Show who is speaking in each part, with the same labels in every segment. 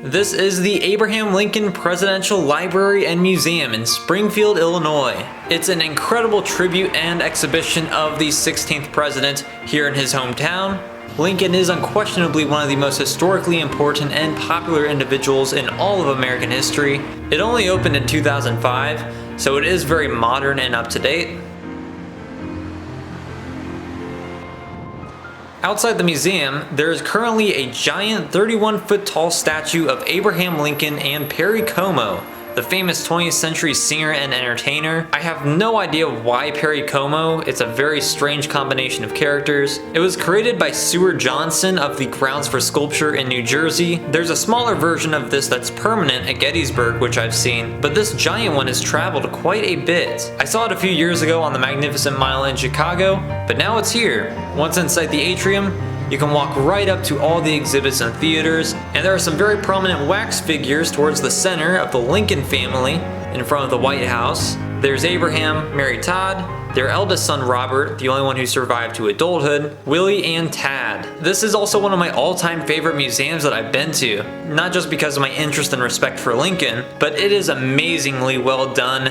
Speaker 1: This is the Abraham Lincoln Presidential Library and Museum in Springfield, Illinois. It's an incredible tribute and exhibition of the 16th president here in his hometown. Lincoln is unquestionably one of the most historically important and popular individuals in all of American history. It only opened in 2005, so it is very modern and up to date. Outside the museum, there is currently a giant 31-foot tall statue of Abraham Lincoln and Perry Como, the famous 20th century singer and entertainer. I have no idea why Perry Como. It's a very strange combination of characters. It was created by Seward Johnson of the Grounds for Sculpture in New Jersey. There's a smaller version of this that's permanent at Gettysburg, which I've seen, but this giant one has traveled quite a bit. I saw it a few years ago on the Magnificent Mile in Chicago, but now it's here. Once inside the atrium, you can walk right up to all the exhibits and theaters, and there are some very prominent wax figures towards the center of the Lincoln family in front of the White House. There's Abraham, Mary Todd, their eldest son Robert, the only one who survived to adulthood, Willie, and Tad. This is also one of my all-time favorite museums that I've been to, not just because of my interest and respect for Lincoln, but it is amazingly well done,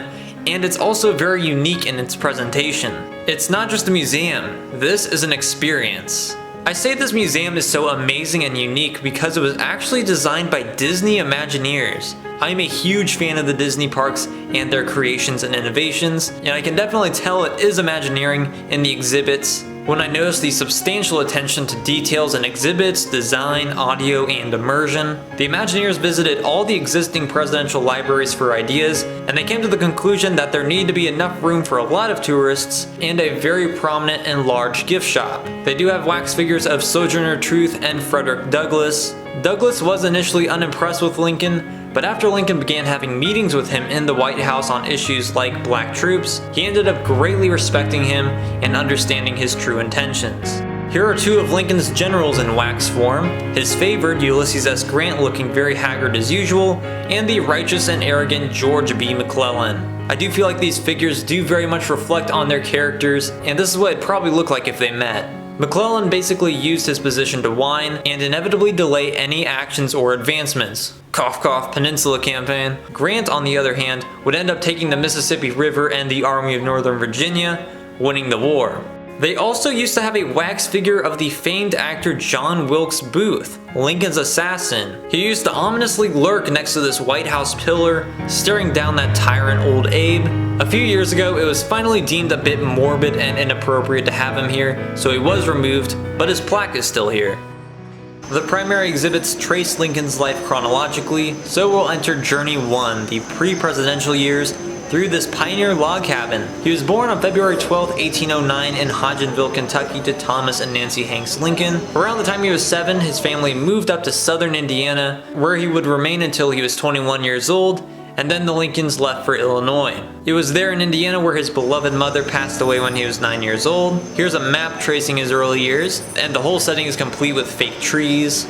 Speaker 1: and it's also very unique in its presentation. It's not just a museum, this is an experience. I say this museum is so amazing and unique because it was actually designed by Disney Imagineers. I'm a huge fan of the Disney parks and their creations and innovations, and I can definitely tell it is Imagineering in the exhibits when I notice the substantial attention to details in exhibits, design, audio, and immersion. The Imagineers visited all the existing presidential libraries for ideas, and they came to the conclusion that there needed to be enough room for a lot of tourists and a very prominent and large gift shop. They do have wax figures of Sojourner Truth and Frederick Douglass. Douglass was initially unimpressed with Lincoln, but after Lincoln began having meetings with him in the White House on issues like black troops, he ended up greatly respecting him and understanding his true intentions. Here are two of Lincoln's generals in wax form, his favored Ulysses S. Grant looking very haggard as usual, and the righteous and arrogant George B. McClellan. I do feel like these figures do very much reflect on their characters, and this is what it'd probably look like if they met. McClellan basically used his position to whine and inevitably delay any actions or advancements. Cough cough, Peninsula Campaign. Grant, on the other hand, would end up taking the Mississippi River and the Army of Northern Virginia, winning the war. They also used to have a wax figure of the famed actor John Wilkes Booth, Lincoln's assassin. He used to ominously lurk next to this White House pillar, staring down that tyrant old Abe. A few years ago, it was finally deemed a bit morbid and inappropriate to have him here, so he was removed, but his plaque is still here. The primary exhibits trace Lincoln's life chronologically, so we'll enter Journey 1, the pre-presidential years, through this pioneer log cabin. He was born on February 12, 1809 in Hodgenville, Kentucky to Thomas and Nancy Hanks Lincoln. Around the time he was 7, his family moved up to southern Indiana, where he would remain until he was 21 years old, and then the Lincolns left for Illinois. It was there in Indiana where his beloved mother passed away when he was 9 years old. Here's a map tracing his early years, and the whole setting is complete with fake trees.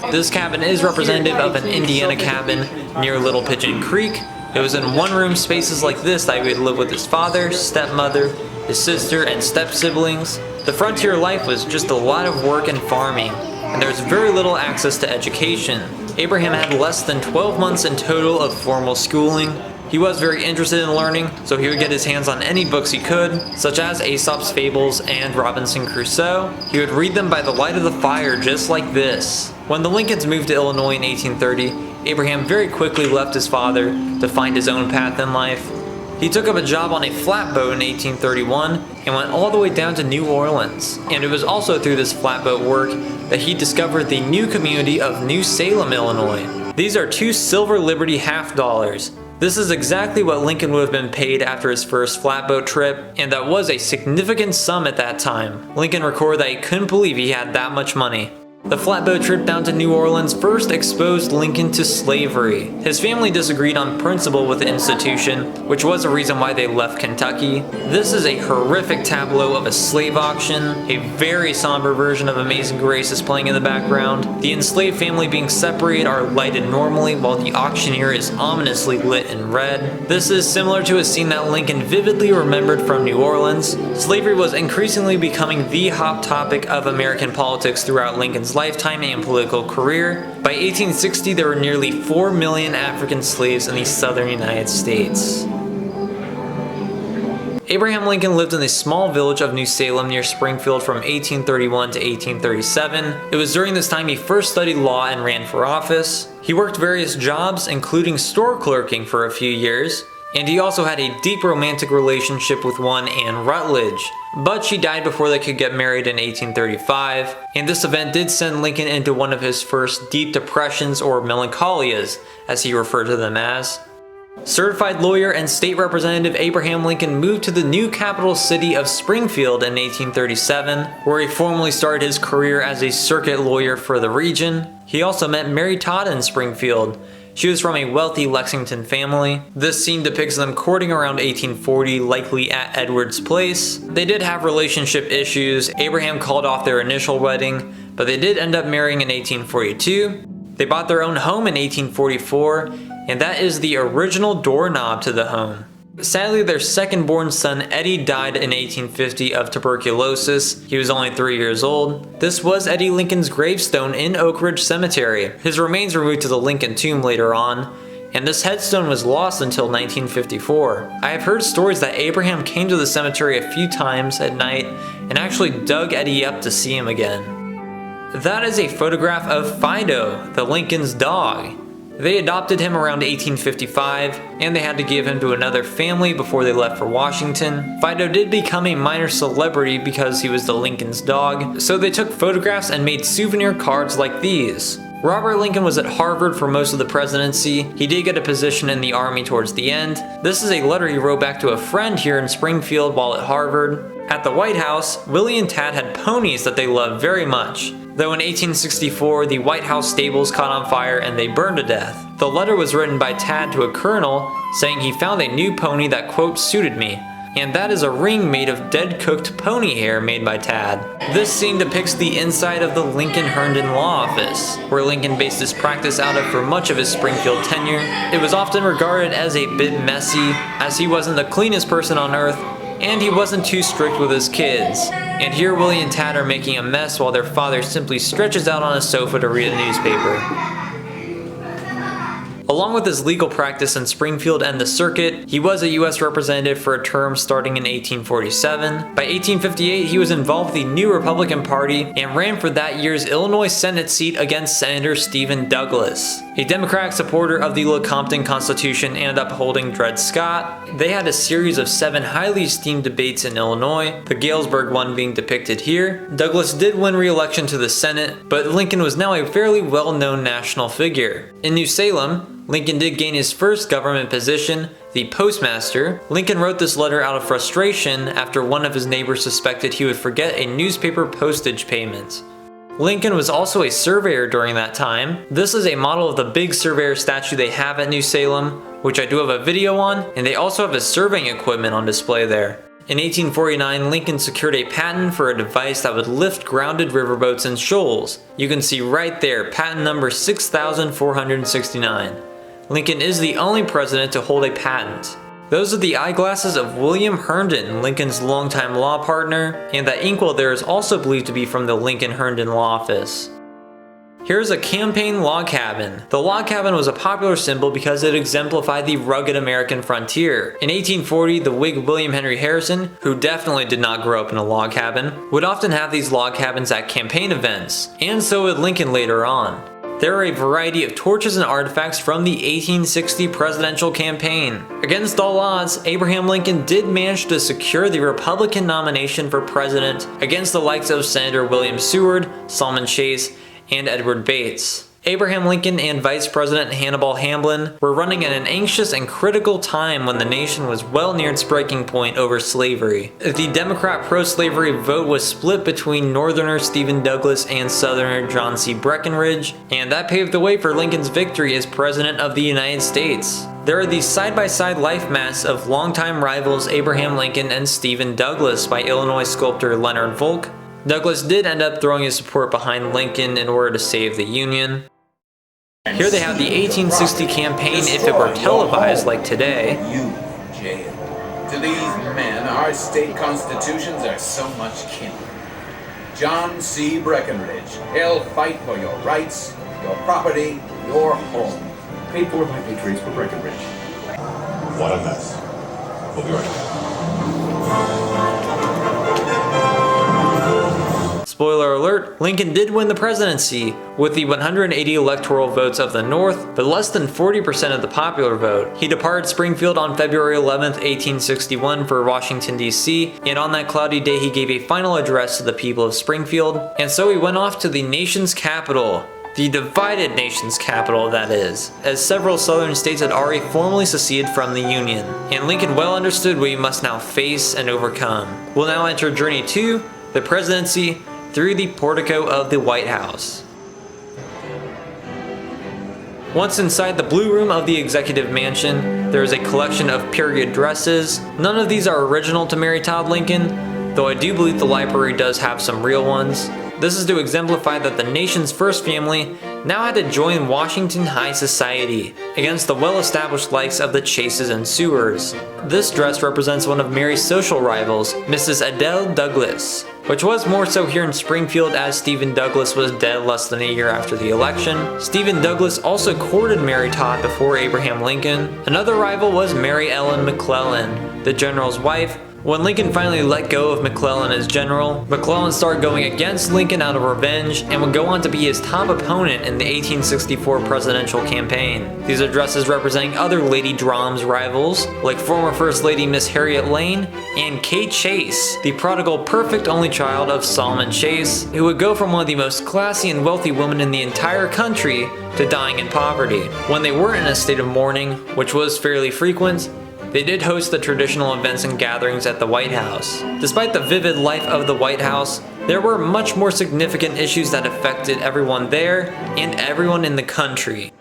Speaker 1: This cabin is representative of an Indiana cabin near Little Pigeon Creek. It was in one-room spaces like this that he would live with his father, stepmother, his sister, and step-siblings. The frontier life was just a lot of work and farming, and there was very little access to education. Abraham had less than 12 months in total of formal schooling. He was very interested in learning, so he would get his hands on any books he could, such as Aesop's Fables and Robinson Crusoe. He would read them by the light of the fire just like this. When the Lincolns moved to Illinois in 1830, Abraham very quickly left his father to find his own path in life. He took up a job on a flatboat in 1831 and went all the way down to New Orleans. And it was also through this flatboat work that he discovered the new community of New Salem, Illinois. These are 2 silver Liberty half dollars. This is exactly what Lincoln would have been paid after his first flatboat trip, and that was a significant sum at that time. Lincoln recorded that he couldn't believe he had that much money. The flatboat trip down to New Orleans first exposed Lincoln to slavery. His family disagreed on principle with the institution, which was a reason why they left Kentucky. This is a horrific tableau of a slave auction. A very somber version of Amazing Grace is playing in the background. The enslaved family being separated are lighted normally, while the auctioneer is ominously lit in red. This is similar to a scene that Lincoln vividly remembered from New Orleans. Slavery was increasingly becoming the hot topic of American politics throughout Lincoln's Lincoln's lifetime and political career. By 1860, there were nearly 4 million African slaves in the southern United States. Abraham Lincoln lived in the small village of New Salem near Springfield from 1831 to 1837. It was during this time he first studied law and ran for office. He worked various jobs, including store clerking for a few years, and he also had a deep romantic relationship with one Anne Rutledge. But she died before they could get married in 1835, and this event did send Lincoln into one of his first deep depressions, or melancholias, as he referred to them as. Certified lawyer and state representative Abraham Lincoln moved to the new capital city of Springfield in 1837, where he formally started his career as a circuit lawyer for the region. He also met Mary Todd in Springfield. She was from a wealthy Lexington family. This scene depicts them courting around 1840, likely at Edward's place. They did have relationship issues. Abraham called off their initial wedding, but they did end up marrying in 1842. They bought their own home in 1844, and that is the original doorknob to the home. Sadly, their second-born son Eddie died in 1850 of tuberculosis. He was only 3 years old. This was Eddie Lincoln's gravestone in Oak Ridge Cemetery. His remains were moved to the Lincoln tomb later on, and this headstone was lost until 1954. I have heard stories that Abraham came to the cemetery a few times at night and actually dug Eddie up to see him again. That is a photograph of Fido, the Lincoln's dog. They adopted him around 1855, and they had to give him to another family before they left for Washington. Fido did become a minor celebrity because he was the Lincoln's dog, so they took photographs and made souvenir cards like these. Robert Lincoln was at Harvard for most of the presidency. He did get a position in the Army towards the end. This is a letter he wrote back to a friend here in Springfield while at Harvard. At the White House, Willie and Tad had ponies that they loved very much. Though in 1864, the White House stables caught on fire and they burned to death. The letter was written by Tad to a colonel saying he found a new pony that, quote, suited me. And that is a ring made of dead cooked pony hair made by Tad. This scene depicts the inside of the Lincoln Herndon Law Office, where Lincoln based his practice out of for much of his Springfield tenure. It was often regarded as a bit messy, as he wasn't the cleanest person on earth, and he wasn't too strict with his kids. And here Willie and Tad are making a mess while their father simply stretches out on a sofa to read a newspaper. Along with his legal practice in Springfield and the circuit, he was a U.S. representative for a term starting in 1847. By 1858, he was involved with the new Republican Party and ran for that year's Illinois Senate seat against Senator Stephen Douglas, a Democratic supporter of the Lecompton Constitution and upholding Dred Scott. They had a series of 7 highly esteemed debates in Illinois, the Galesburg one being depicted here. Douglas did win re-election to the Senate, but Lincoln was now a fairly well-known national figure. In New Salem, Lincoln did gain his first government position, the postmaster. Lincoln wrote this letter out of frustration after one of his neighbors suspected he would forget a newspaper postage payment. Lincoln was also a surveyor during that time. This is a model of the big surveyor statue they have at New Salem, which I do have a video on, and they also have his surveying equipment on display there. In 1849, Lincoln secured a patent for a device that would lift grounded riverboats and shoals. You can see right there, patent number 6469. Lincoln is the only president to hold a patent. Those are the eyeglasses of William Herndon, Lincoln's longtime law partner, and that inkwell there is also believed to be from the Lincoln Herndon Law Office. Here's a campaign log cabin. The log cabin was a popular symbol because it exemplified the rugged American frontier. In 1840, the Whig William Henry Harrison, who definitely did not grow up in a log cabin, would often have these log cabins at campaign events, and so would Lincoln later on. There are a variety of torches and artifacts from the 1860 presidential campaign. Against all odds, Abraham Lincoln did manage to secure the Republican nomination for president against the likes of Senator William Seward, Salmon Chase, and Edward Bates. Abraham Lincoln and Vice President Hannibal Hamlin were running at an anxious and critical time when the nation was well near its breaking point over slavery. The Democrat pro-slavery vote was split between Northerner Stephen Douglas and Southerner John C. Breckinridge, and that paved the way for Lincoln's victory as President of the United States. There are these side-by-side life masks of longtime rivals Abraham Lincoln and Stephen Douglas by Illinois sculptor Leonard Volk. Douglas did end up throwing his support behind Lincoln in order to save the Union. Here they have the 1860 campaign if it were televised like today.
Speaker 2: You, jail. To these men, our state constitutions are so much kin. John C. Breckinridge. He'll fight for your rights, your property, your home. Paid for by Patriots for Breckinridge.
Speaker 3: What a mess. We'll be right back.
Speaker 1: Spoiler alert, Lincoln did win the presidency with the 180 electoral votes of the North, but less than 40% of the popular vote. He departed Springfield on February 11th, 1861 for Washington, D.C., and on that cloudy day he gave a final address to the people of Springfield, and so he went off to the nation's capital. The divided nation's capital, that is, as several southern states had already formally seceded from the Union, and Lincoln well understood what he must now face and overcome. We'll now enter Journey 2, the presidency, through the portico of the White House. Once inside the Blue Room of the Executive Mansion, there is a collection of period dresses. None of these are original to Mary Todd Lincoln, though I do believe the library does have some real ones. This is to exemplify that the nation's first family now had to join Washington high society against the well-established likes of the Chases and Sewards. This dress represents one of Mary's social rivals, Mrs. Adele Douglas, which was more so here in Springfield as Stephen Douglas was dead less than a year after the election. Stephen Douglas also courted Mary Todd before Abraham Lincoln. Another rival was Mary Ellen McClellan, the general's wife. When Lincoln finally let go of McClellan as general, McClellan started going against Lincoln out of revenge and would go on to be his top opponent in the 1864 presidential campaign. These are dresses representing other Lady Drom's rivals, like former First Lady Miss Harriet Lane and Kate Chase, the prodigal perfect only child of Solomon Chase, who would go from one of the most classy and wealthy women in the entire country to dying in poverty. When they weren't in a state of mourning, which was fairly frequent, they did host the traditional events and gatherings at the White House. Despite the vivid life of the White House, there were much more significant issues that affected everyone there and everyone in the country.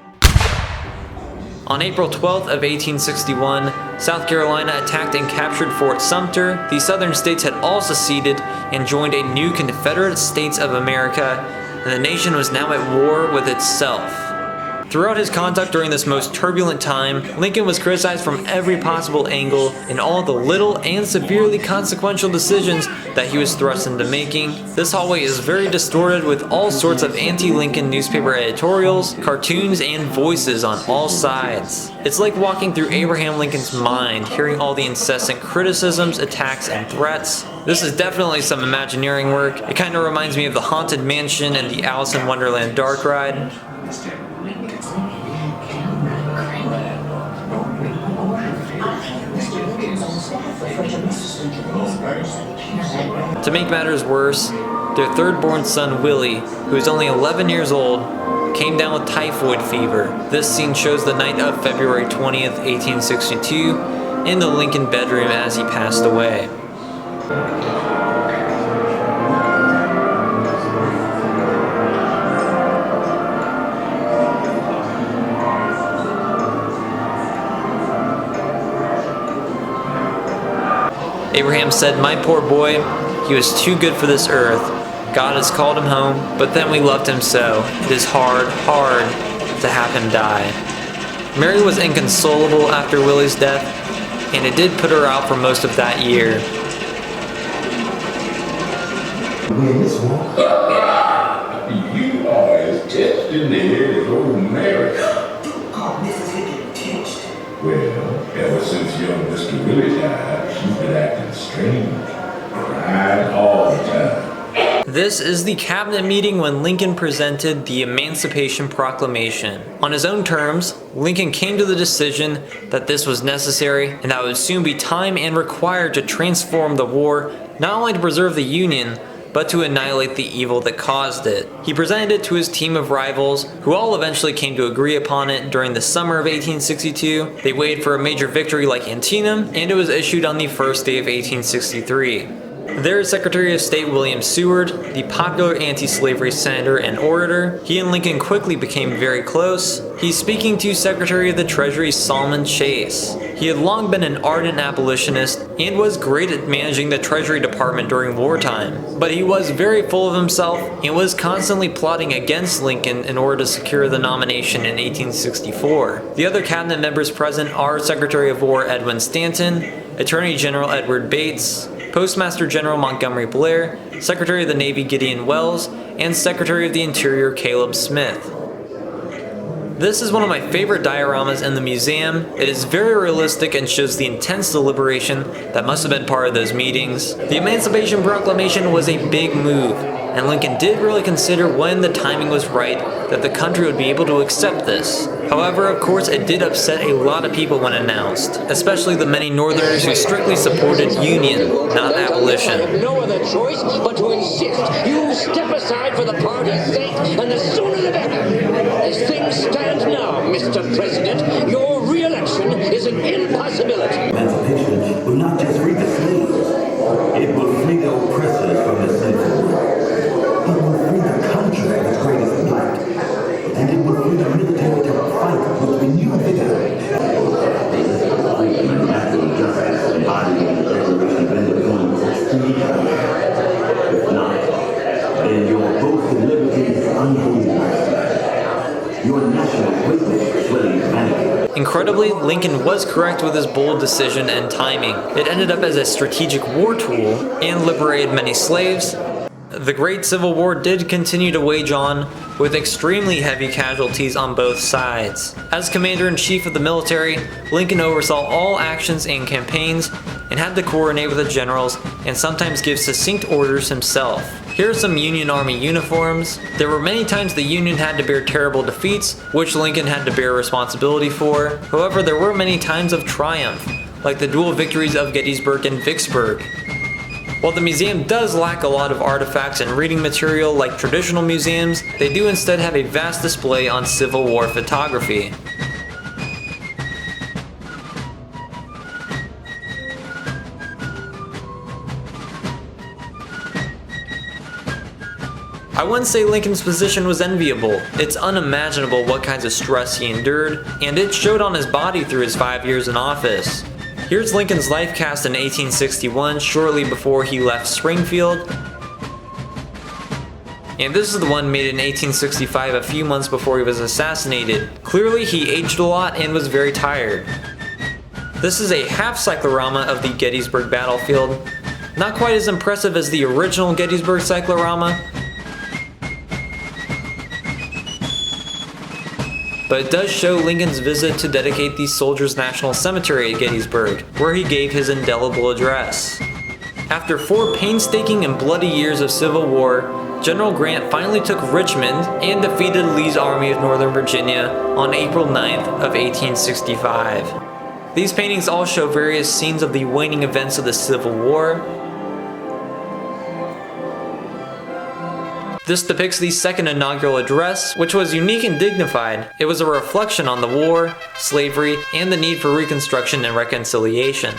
Speaker 1: On April 12th of 1861, South Carolina attacked and captured Fort Sumter. The southern states had all seceded and joined a new Confederate States of America, and the nation was now at war with itself. Throughout his conduct during this most turbulent time, Lincoln was criticized from every possible angle in all the little and severely consequential decisions that he was thrust into making. This hallway is very distorted with all sorts of anti-Lincoln newspaper editorials, cartoons, and voices on all sides. It's like walking through Abraham Lincoln's mind, hearing all the incessant criticisms, attacks, and threats. This is definitely some Imagineering work. It kind of reminds me of the Haunted Mansion and the Alice in Wonderland dark ride. To make matters worse, their third-born son Willie, who is only 11 years old, came down with typhoid fever. This scene shows the night of February 20th, 1862, in the Lincoln bedroom as he passed away. Abraham said, "My poor boy, he was too good for this earth. God has called him home, but then we loved him so. It is hard, hard to have him die." Mary was inconsolable after Willie's death, and it did put her out for most of that year.
Speaker 4: You are as tested as old Mary.
Speaker 5: Oh, Mrs. Lincoln changed.
Speaker 4: Well, ever since young Mr. Willie died, she's been acting strange. Crying all the time.
Speaker 1: This is the cabinet meeting when Lincoln presented the Emancipation Proclamation. On his own terms, Lincoln came to the decision that this was necessary and that it would soon be time and required to transform the war, not only to preserve the Union, but to annihilate the evil that caused it. He presented it to his team of rivals, who all eventually came to agree upon it during the summer of 1862. They waited for a major victory like Antietam, and it was issued on the first day of 1863. There is Secretary of State William Seward, the popular anti-slavery senator and orator. He and Lincoln quickly became very close. He's speaking to Secretary of the Treasury Solomon Chase. He had long been an ardent abolitionist and was great at managing the Treasury Department during wartime. But he was very full of himself and was constantly plotting against Lincoln in order to secure the nomination in 1864. The other cabinet members present are Secretary of War Edwin Stanton, Attorney General Edward Bates, Postmaster General Montgomery Blair, Secretary of the Navy Gideon Welles, and Secretary of the Interior Caleb Smith. This is one of my favorite dioramas in the museum. It is very realistic and shows the intense deliberation that must have been part of those meetings. The Emancipation Proclamation was a big move, and Lincoln did really consider when the timing was right that the country would be able to accept this. However, of course, it did upset a lot of people when announced, especially the many Northerners who strictly supported Union, not abolition.
Speaker 6: I have no other choice but to insist you step aside for the party's sake, and the sooner the better. As things stand now, Mr. President, your re-election is an impossibility.
Speaker 5: Emancipation will not just free the slaves, it will free the oppressors from the sinful world. It will free the country of its greatest blight, and it will free the military to fight with renewed vigor. Natural justice embodied in the Declaration of Independence. If not, then your boasted liberty is unholy. Your national greatness sways vanity.
Speaker 1: Incredibly, Lincoln was correct with his bold decision and timing. It ended up as a strategic war tool and liberated many slaves. The Great Civil War did continue to wage on, with extremely heavy casualties on both sides. As Commander-in-Chief of the military, Lincoln oversaw all actions and campaigns, and had to coordinate with the generals and sometimes give succinct orders himself. Here are some Union Army uniforms. There were many times the Union had to bear terrible defeats, which Lincoln had to bear responsibility for. However, there were many times of triumph, like the dual victories of Gettysburg and Vicksburg. While the museum does lack a lot of artifacts and reading material like traditional museums, they do instead have a vast display on Civil War photography. I wouldn't say Lincoln's position was enviable. It's unimaginable what kinds of stress he endured, and it showed on his body through his 5 years in office. Here's Lincoln's life cast in 1861, shortly before he left Springfield. And this is the one made in 1865, a few months before he was assassinated. Clearly he aged a lot and was very tired. This is a half cyclorama of the Gettysburg battlefield. Not quite as impressive as the original Gettysburg cyclorama, but it does show Lincoln's visit to dedicate the Soldiers' National Cemetery at Gettysburg, where he gave his indelible address. After 4 painstaking and bloody years of Civil War, General Grant finally took Richmond and defeated Lee's Army of Northern Virginia on April 9th of 1865. These paintings all show various scenes of the waning events of the Civil War. This depicts the second inaugural address, which was unique and dignified. It was a reflection on the war, slavery, and the need for reconstruction and reconciliation.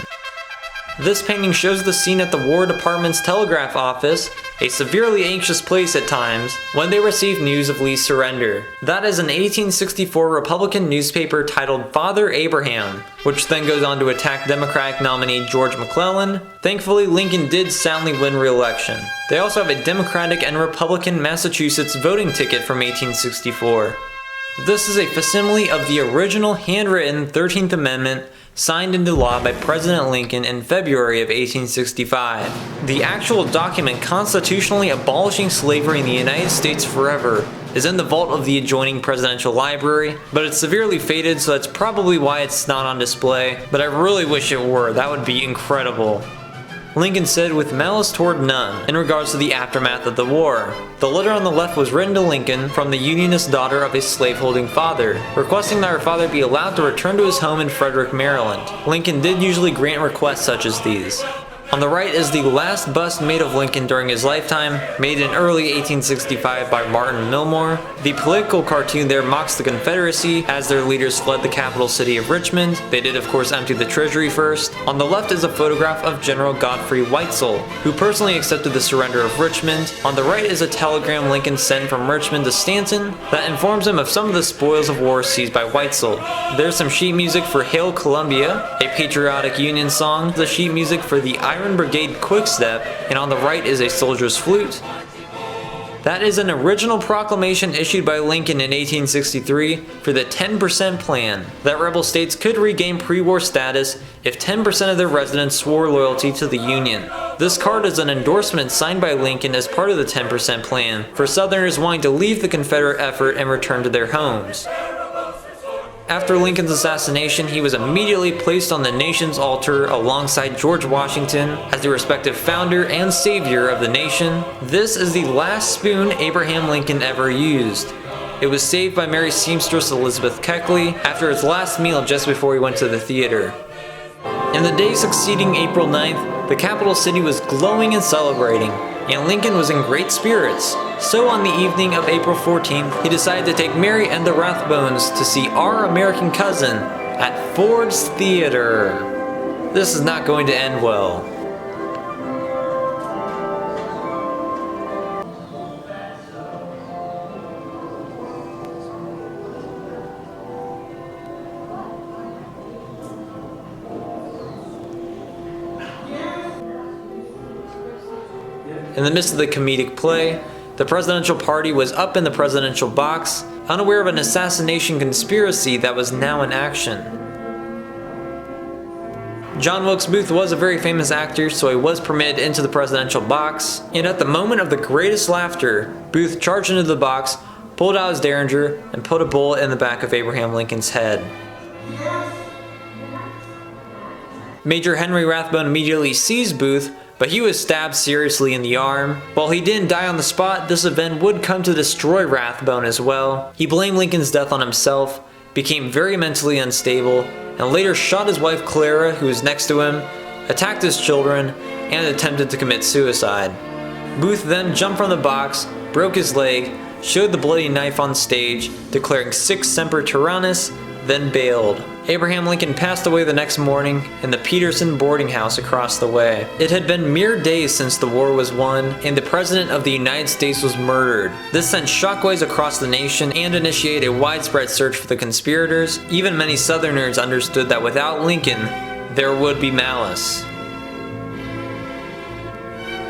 Speaker 1: This painting shows the scene at the War Department's telegraph office, a severely anxious place at times, when they received news of Lee's surrender. That is an 1864 Republican newspaper titled Father Abraham, which then goes on to attack Democratic nominee George McClellan. Thankfully, Lincoln did soundly win re-election. They also have a Democratic and Republican Massachusetts voting ticket from 1864. This is a facsimile of the original handwritten 13th Amendment signed into law by President Lincoln in February of 1865. The actual document constitutionally abolishing slavery in the United States forever is in the vault of the adjoining presidential library, but it's severely faded, so that's probably why it's not on display, but I really wish it were. That would be incredible. Lincoln said with malice toward none in regards to the aftermath of the war. The letter on the left was written to Lincoln from the Unionist daughter of his slaveholding father, requesting that her father be allowed to return to his home in Frederick, Maryland. Lincoln did usually grant requests such as these. On the right is the last bust made of Lincoln during his lifetime, made in early 1865 by Martin Milmore. The political cartoon there mocks the Confederacy as their leaders fled the capital city of Richmond. They did of course empty the treasury first. On the left is a photograph of General Godfrey Weitzel, who personally accepted the surrender of Richmond. On the right is a telegram Lincoln sent from Richmond to Stanton that informs him of some of the spoils of war seized by Weitzel. There's some sheet music for Hail Columbia, a patriotic Union song, the sheet music for the Iron Brigade Quickstep, and on the right is a soldier's flute. That is an original proclamation issued by Lincoln in 1863 for the 10% plan, that rebel states could regain pre-war status if 10% of their residents swore loyalty to the Union. This card is an endorsement signed by Lincoln as part of the 10% plan for Southerners wanting to leave the Confederate effort and return to their homes. After Lincoln's assassination, he was immediately placed on the nation's altar alongside George Washington as the respective founder and savior of the nation. This is the last spoon Abraham Lincoln ever used. It was saved by Mary seamstress Elizabeth Keckley after his last meal just before he went to the theater. In the days succeeding April 9th, the capital city was glowing and celebrating, and Lincoln was in great spirits. So on the evening of April 14th, he decided to take Mary and the Rathbones to see Our American Cousin at Ford's Theater. This is not going to end well. In the midst of the comedic play, the presidential party was up in the presidential box, unaware of an assassination conspiracy that was now in action. John Wilkes Booth was a very famous actor, so he was permitted into the presidential box, and at the moment of the greatest laughter, Booth charged into the box, pulled out his Derringer, and put a bullet in the back of Abraham Lincoln's head. Major Henry Rathbone immediately seized Booth, but he was stabbed seriously in the arm. While he didn't die on the spot, this event would come to destroy Rathbone as well. He blamed Lincoln's death on himself, became very mentally unstable, and later shot his wife Clara, who was next to him, attacked his children, and attempted to commit suicide. Booth then jumped from the box, broke his leg, showed the bloody knife on stage, declaring Sic Semper Tyrannis, then bailed. Abraham Lincoln passed away the next morning in the Peterson boarding house across the way. It had been mere days since the war was won and the President of the United States was murdered. This sent shockwaves across the nation and initiated a widespread search for the conspirators. Even many Southerners understood that without Lincoln, there would be malice.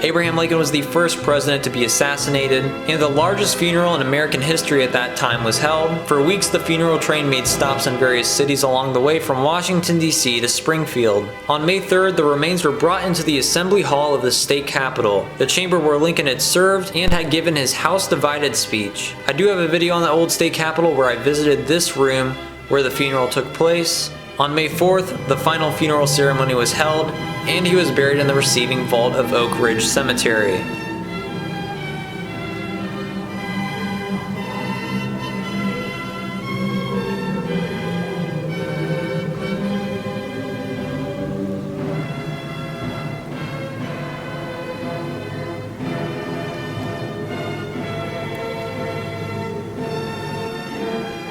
Speaker 1: Abraham Lincoln was the first president to be assassinated, and the largest funeral in American history at that time was held. For weeks, the funeral train made stops in various cities along the way from Washington, D.C. to Springfield. On May 3rd, the remains were brought into the Assembly Hall of the state capitol, the chamber where Lincoln had served and had given his House Divided speech. I do have a video on the old state capitol where I visited this room where the funeral took place. On May 4th, the final funeral ceremony was held, and he was buried in the receiving vault of Oak Ridge Cemetery.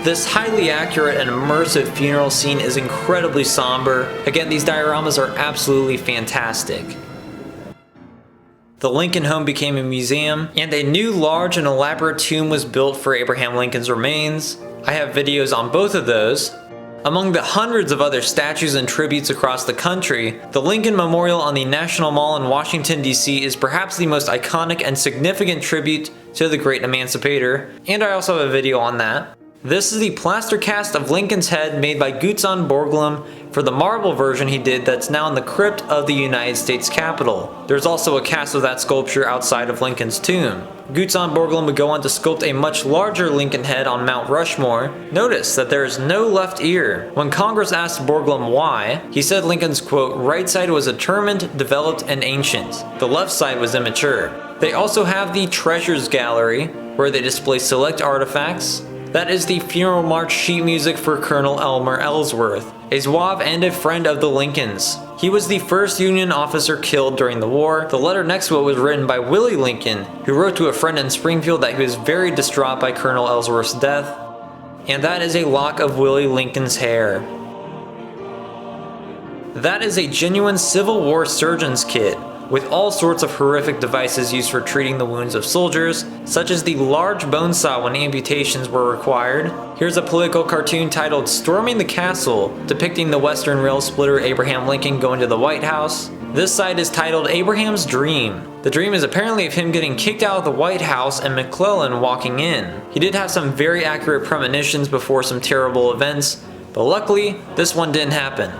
Speaker 1: This highly accurate and immersive funeral scene is incredibly somber. Again, these dioramas are absolutely fantastic. The Lincoln home became a museum, and a new large and elaborate tomb was built for Abraham Lincoln's remains. I have videos on both of those. Among the hundreds of other statues and tributes across the country, the Lincoln Memorial on the National Mall in Washington, D.C. is perhaps the most iconic and significant tribute to the great emancipator, and I also have a video on that. This is the plaster cast of Lincoln's head made by Gutzon Borglum for the marble version he did that's now in the crypt of the United States Capitol. There's also a cast of that sculpture outside of Lincoln's tomb. Gutzon Borglum would go on to sculpt a much larger Lincoln head on Mount Rushmore. Notice that there is no left ear. When Congress asked Borglum why, he said Lincoln's, quote, right side was determined, developed, and ancient. The left side was immature. They also have the Treasures Gallery, where they display select artifacts. That is the funeral march sheet music for Colonel Elmer Ellsworth, a Zouave and a friend of the Lincolns. He was the first Union officer killed during the war. The letter next to it was written by Willie Lincoln, who wrote to a friend in Springfield that he was very distraught by Colonel Ellsworth's death. And that is a lock of Willie Lincoln's hair. That is a genuine Civil War surgeon's kit, with all sorts of horrific devices used for treating the wounds of soldiers, such as the large bone saw when amputations were required. Here's a political cartoon titled Storming the Castle, depicting the Western rail splitter Abraham Lincoln going to the White House. This side is titled Abraham's Dream. The dream is apparently of him getting kicked out of the White House and McClellan walking in. He did have some very accurate premonitions before some terrible events, but luckily, this one didn't happen.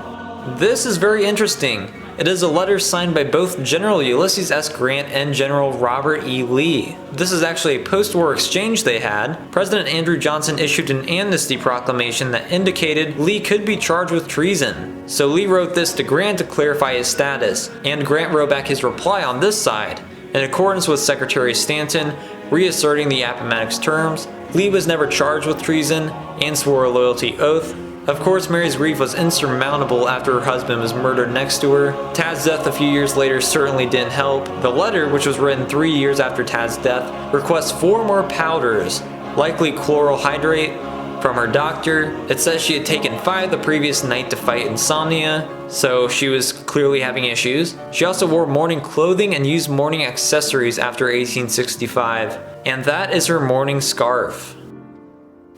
Speaker 1: This is very interesting. It is a letter signed by both General Ulysses S. Grant and General Robert E. Lee. This is actually a post-war exchange they had. President Andrew Johnson issued an amnesty proclamation that indicated Lee could be charged with treason. So Lee wrote this to Grant to clarify his status, and Grant wrote back his reply on this side. In accordance with Secretary Stanton, reasserting the Appomattox terms, Lee was never charged with treason and swore a loyalty oath. Of course, Mary's grief was insurmountable after her husband was murdered next to her. Tad's death a few years later certainly didn't help. The letter, which was written 3 years after Tad's death, requests 4 more powders, likely chloral hydrate, from her doctor. It says she had taken 5 the previous night to fight insomnia, so she was clearly having issues. She also wore mourning clothing and used mourning accessories after 1865, and that is her mourning scarf.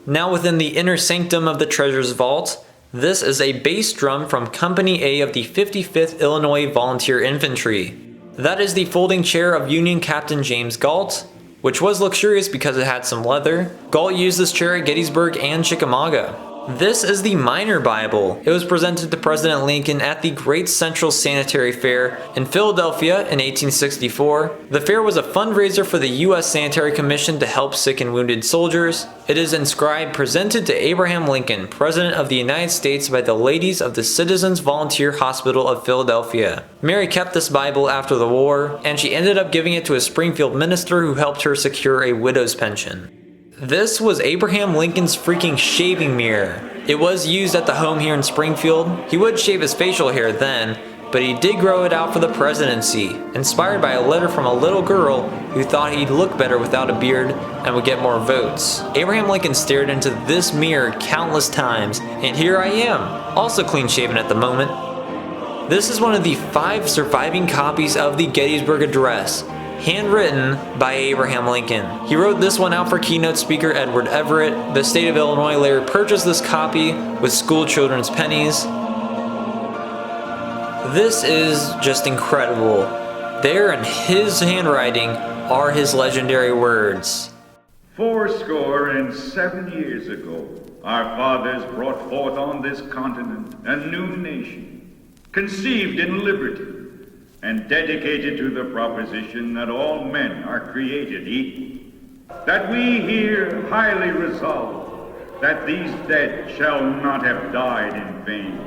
Speaker 1: Now within the inner sanctum of the treasure's vault, this is a bass drum from Company A of the 55th Illinois Volunteer Infantry. That is the folding chair of Union Captain James Galt, which was luxurious because it had some leather. Galt used this chair at Gettysburg and Chickamauga. This is the Minor Bible. It was presented to President Lincoln at the Great Central Sanitary Fair in Philadelphia in 1864. The fair was a fundraiser for the U.S. Sanitary Commission to help sick and wounded soldiers. It is inscribed, "Presented to Abraham Lincoln, President of the United States by the ladies of the Citizens Volunteer Hospital of Philadelphia." Mary kept this Bible after the war, and she ended up giving it to a Springfield minister who helped her secure a widow's pension. This was Abraham Lincoln's freaking shaving mirror. It was used at the home here in Springfield. He would shave his facial hair then, but he did grow it out for the presidency, inspired by a letter from a little girl who thought he'd look better without a beard and would get more votes. Abraham Lincoln stared into this mirror countless times, and here I am, also clean shaven at the moment. This is one of the 5 surviving copies of the Gettysburg Address, handwritten by Abraham Lincoln. He wrote this one out for keynote speaker Edward Everett. The state of Illinois later purchased this copy with school children's pennies. This is just incredible. There in his handwriting are his legendary words.
Speaker 7: 77 years ago, our fathers brought forth on this continent a new nation, conceived in liberty, and dedicated to the proposition that all men are created equal, that we here highly resolve that these dead shall not have died in vain,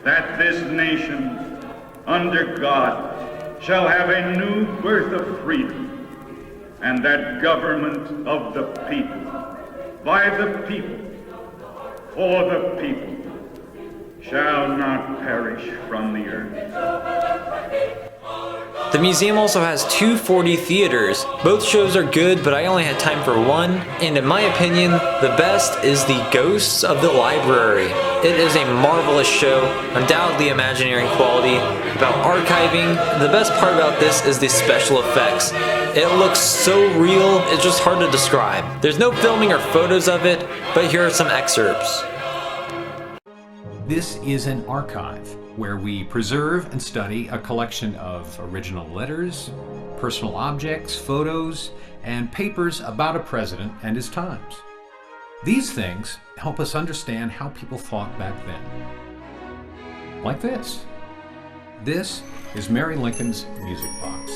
Speaker 7: that this nation, under God, shall have a new birth of freedom, and that government of the people, by the people, for the people, shall not perish from the earth.
Speaker 1: The museum also has 240 theaters. Both shows are good, but I only had time for one, and in my opinion, the best is The Ghosts of the Library. It is a marvelous show, undoubtedly Imagineering quality, about archiving. The best part about this is the special effects. It looks so real, it's just hard to describe. There's no filming or photos of it, but here are some excerpts.
Speaker 8: This is an archive where we preserve and study a collection of original letters, personal objects, photos, and papers about a president and his times. These things help us understand how people thought back then. Like this. This is Mary Lincoln's music box.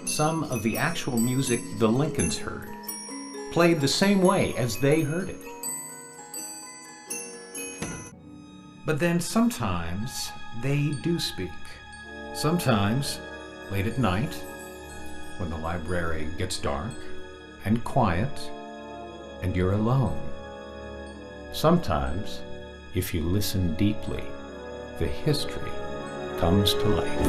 Speaker 8: Some of the actual music the Lincolns heard, played the same way as they heard it. But then sometimes they do speak. Sometimes late at night, when the library gets dark and quiet and you're alone. Sometimes, if you listen deeply, the history comes to life.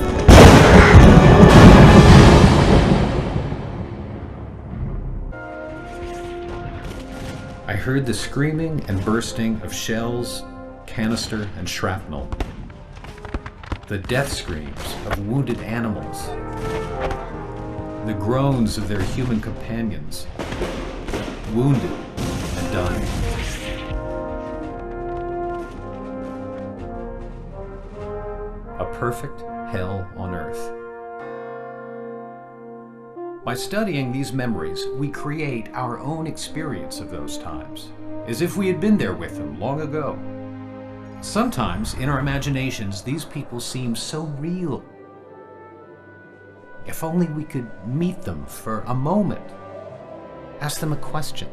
Speaker 8: I heard the screaming and bursting of shells, canister, and shrapnel. The death screams of wounded animals. The groans of their human companions, wounded and dying. A perfect hell on earth. By studying these memories, we create our own experience of those times, as if we had been there with them long ago. Sometimes, in our imaginations, these people seem so real. If only we could meet them for a moment, ask them a question.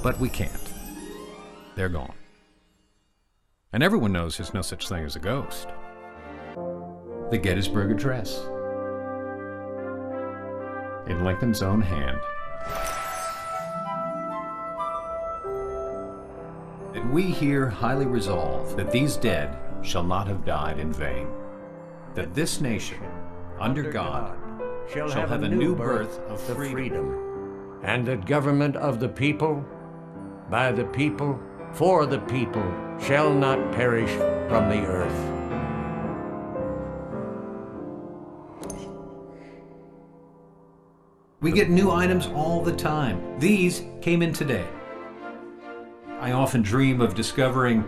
Speaker 8: But we can't. They're gone. And everyone knows there's no such thing as a ghost. The Gettysburg Address, in Lincoln's own hand. That we here highly resolve that these dead shall not have died in vain, that this nation, under God, shall have a new birth of freedom,
Speaker 9: and that government of the people, by the people, for the people, shall not perish from the earth.
Speaker 8: We get new items all the time. These came in today. I often dream of discovering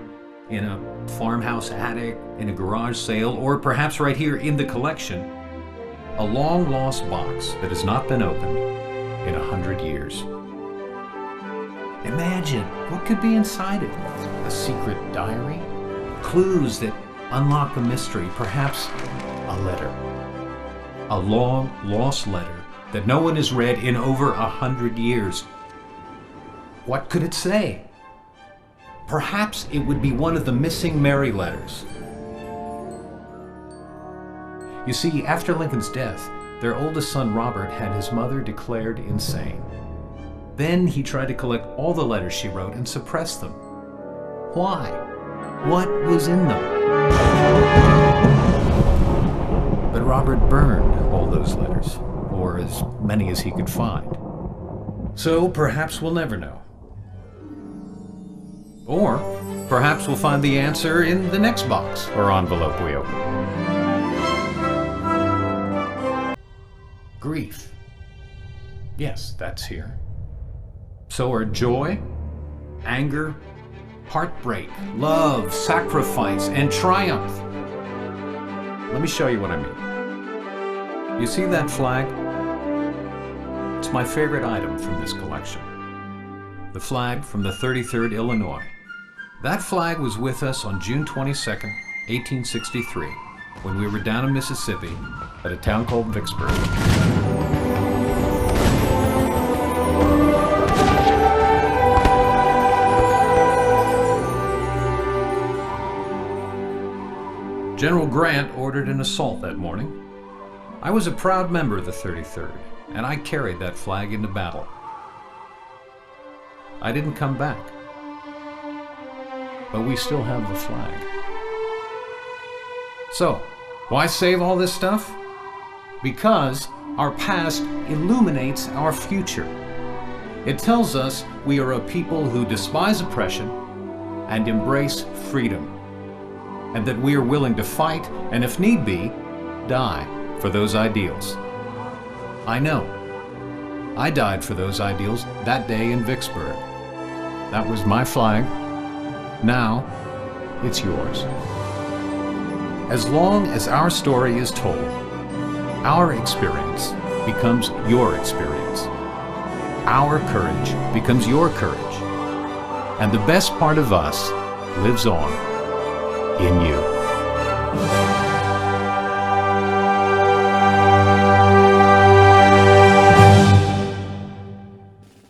Speaker 8: in a farmhouse attic, in a garage sale, or perhaps right here in the collection, a long-lost box that has not been opened in 100 years. Imagine what could be inside it. A secret diary? Clues that unlock the mystery, perhaps a letter. A long-lost letter that no one has read in over 100 years. What could it say? Perhaps it would be one of the missing Mary letters. You see, after Lincoln's death, their oldest son Robert had his mother declared insane. Then he tried to collect all the letters she wrote and suppress them. Why? What was in them? But Robert burned all those letters, or as many as he could find. So perhaps we'll never know. Or perhaps we'll find the answer in the next box or envelope we open. Grief. Yes, that's here. So are joy, anger, heartbreak, love, sacrifice, and triumph. Let me show you what I mean. You see that flag? It's my favorite item from this collection. The flag from the 33rd Illinois. That flag was with us on June 22nd, 1863, when we were down in Mississippi at a town called Vicksburg. General Grant ordered an assault that morning. I was a proud member of the 33rd, and I carried that flag into battle. I didn't come back, but we still have the flag. So, why save all this stuff? Because our past illuminates our future. It tells us we are a people who despise oppression and embrace freedom, and that we are willing to fight and, if need be, die for those ideals. I know. I died for those ideals that day in Vicksburg. That was my flag. Now, it's yours. As long as our story is told, our experience becomes your experience. Our courage becomes your courage. And the best part of us lives on in you.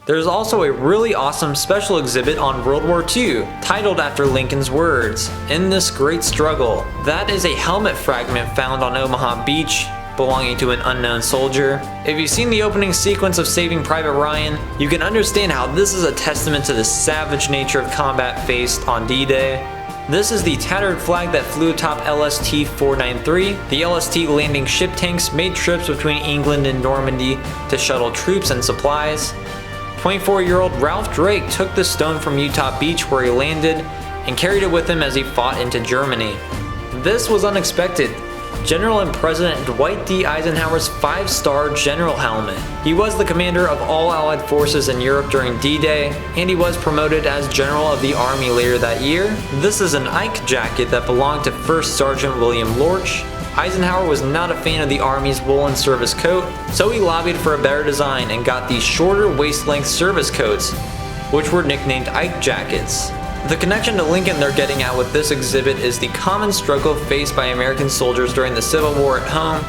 Speaker 1: There's also a really awesome special exhibit on World War II, titled after Lincoln's words, "In this great struggle." That is a helmet fragment found on Omaha Beach, belonging to an unknown soldier. If you've seen the opening sequence of Saving Private Ryan, you can understand how this is a testament to the savage nature of combat faced on D-Day. This is the tattered flag that flew atop LST-493. The LST landing ship tanks made trips between England and Normandy to shuttle troops and supplies. 24-year-old Ralph Drake took the stone from Utah Beach where he landed and carried it with him as he fought into Germany. This was unexpected. General and President Dwight D. Eisenhower's 5-star general helmet. He was the commander of all Allied forces in Europe during D-Day, and he was promoted as General of the Army later that year. This is an Ike jacket that belonged to 1st Sergeant William Lorch. Eisenhower was not a fan of the Army's woolen service coat, so he lobbied for a better design and got these shorter waist-length service coats. which were nicknamed Ike jackets. The connection to Lincoln they're getting at with this exhibit is the common struggle faced by American soldiers during the Civil War at home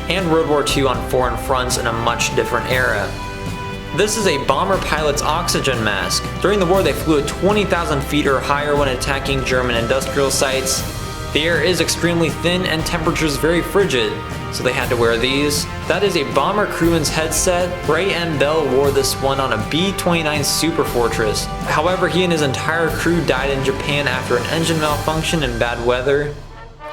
Speaker 1: and World War II on foreign fronts in a much different era. This is a bomber pilot's oxygen mask. During the war they flew at 20,000 feet or higher when attacking German industrial sites. The air is extremely thin and temperatures very frigid, so they had to wear these. That is a bomber crewman's headset. Ray M. Bell wore this one on a B-29 Super Fortress. However, he and his entire crew died in Japan after an engine malfunction and bad weather.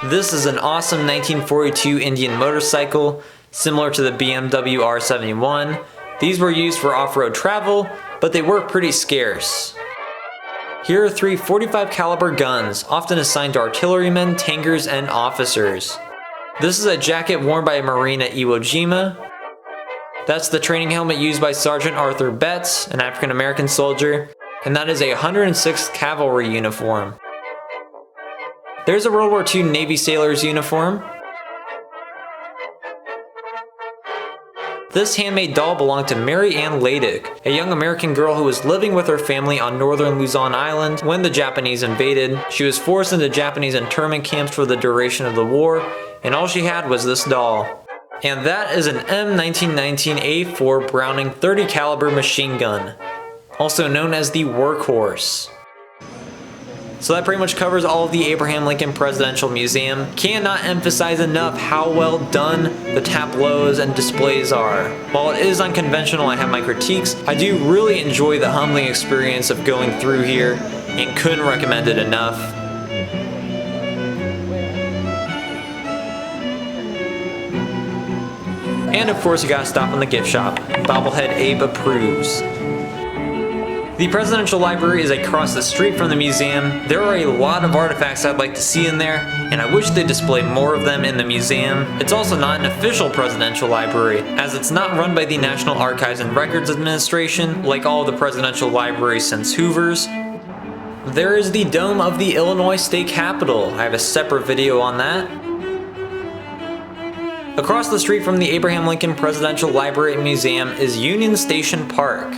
Speaker 1: This is an awesome 1942 Indian motorcycle, similar to the BMW R71. These were used for off-road travel, but they were pretty scarce. Here are 3 .45 caliber guns, often assigned to artillerymen, tankers, and officers. This is a jacket worn by a Marine at Iwo Jima. That's the training helmet used by Sergeant Arthur Betts, an African-American soldier, and that is a 106th Cavalry uniform. There's a World War II Navy sailor's uniform. This handmade doll belonged to Mary Ann Laydick, a young American girl who was living with her family on northern Luzon Island when the Japanese invaded. She was forced into Japanese internment camps for the duration of the war, and all she had was this doll. And that is an M1919A4 Browning .30 caliber machine gun, also known as the Workhorse. So that pretty much covers all of the Abraham Lincoln Presidential Museum. Cannot emphasize enough how well done the tableaus and displays are. While it is unconventional, I have my critiques, I do really enjoy the humbling experience of going through here and couldn't recommend it enough. And of course you gotta stop in the gift shop. Bobblehead Abe approves. The Presidential Library is across the street from the museum. There are a lot of artifacts I'd like to see in there, and I wish they displayed more of them in the museum. It's also not an official presidential library, as it's not run by the National Archives and Records Administration, like all of the presidential libraries since Hoover's. There is the dome of the Illinois State Capitol. I have a separate video on that. Across the street from the Abraham Lincoln Presidential Library and Museum is Union Station Park.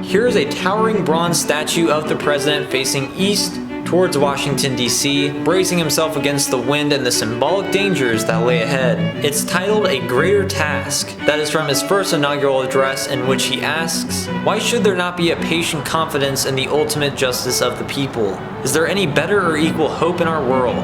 Speaker 1: Here is a towering bronze statue of the president facing east towards Washington, D.C., bracing himself against the wind and the symbolic dangers that lay ahead. It's titled A Greater Task. That is from his first inaugural address, in which he asks, "Why should there not be a patient confidence in the ultimate justice of the people? Is there any better or equal hope in our world?"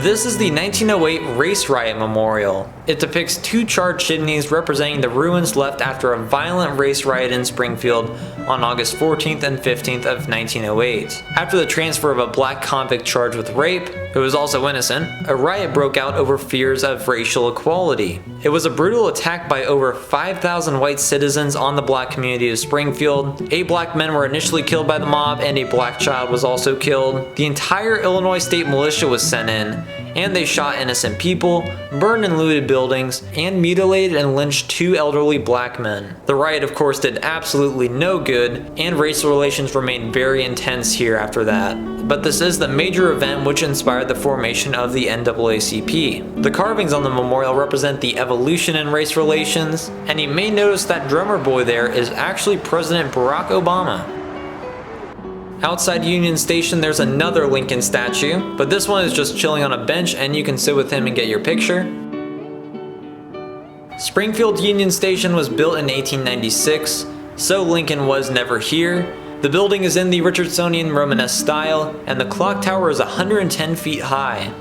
Speaker 1: This is the 1908 Race Riot Memorial. It depicts 2 charred chimneys representing the ruins left after a violent race riot in Springfield on August 14th and 15th of 1908. After the transfer of a black convict charged with rape, who was also innocent, a riot broke out over fears of racial equality. It was a brutal attack by over 5,000 white citizens on the black community of Springfield. 8 black men were initially killed by the mob, and a black child was also killed. The entire Illinois State Militia was sent in, and they shot innocent people, burned and looted buildings, and mutilated and lynched 2 elderly black men. The riot of course did absolutely no good, and racial relations remained very intense here after that. But this is the major event which inspired the formation of the NAACP. The carvings on the memorial represent the evolution in race relations, and you may notice that drummer boy there is actually President Barack Obama. Outside Union Station there's another Lincoln statue, but this one is just chilling on a bench and you can sit with him and get your picture. Springfield Union Station was built in 1896, so Lincoln was never here. The building is in the Richardsonian Romanesque style, and the clock tower is 110 feet high.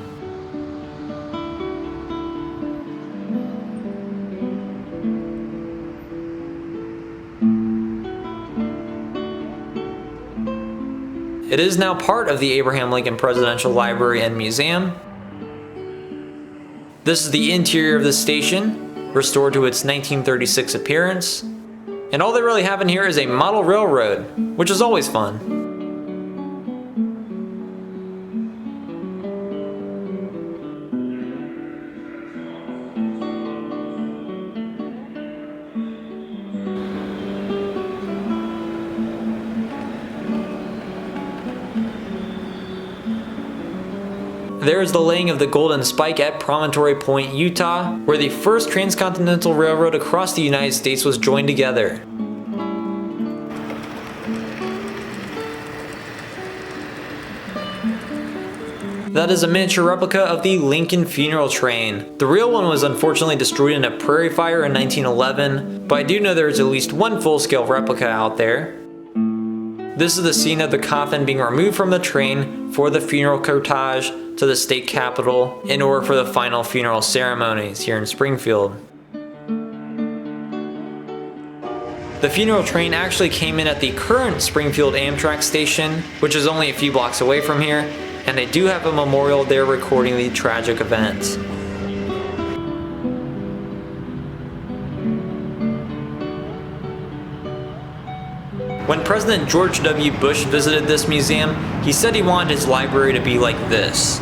Speaker 1: It is now part of the Abraham Lincoln Presidential Library and Museum. This is the interior of the station, restored to its 1936 appearance. And all they really have in here is a model railroad, which is always fun. there is the laying of the Golden Spike at Promontory Point, Utah, where the first transcontinental railroad across the United States was joined together. That is a miniature replica of the Lincoln funeral train. The real one was unfortunately destroyed in a prairie fire in 1911, but I do know there is at least one full-scale replica out there. This is the scene of the coffin being removed from the train for the funeral cortege to the state capitol in order for the final funeral ceremonies here in Springfield. The funeral train actually came in at the current Springfield Amtrak station, which is only a few blocks away from here, and they do have a memorial there recording the tragic event. When President George W. Bush visited this museum, he said he wanted his library to be like this.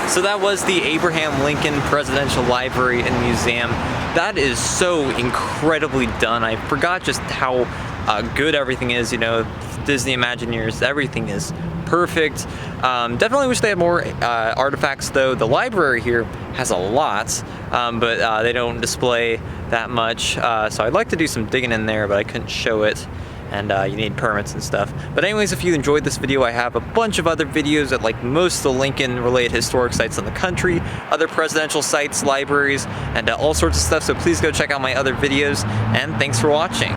Speaker 1: So that was the Abraham Lincoln Presidential Library and Museum. That is so incredibly done. I forgot just how good everything is, you know, Disney Imagineers, everything is perfect. Definitely wish they had more artifacts though. The library here has a lot, but they don't display that much. So I'd like to do some digging in there, but I couldn't show it. And you need permits and stuff. But anyways, if you enjoyed this video, I have a bunch of other videos at like most of the Lincoln related historic sites in the country, other presidential sites, libraries, and all sorts of stuff. So please go check out my other videos, and thanks for watching.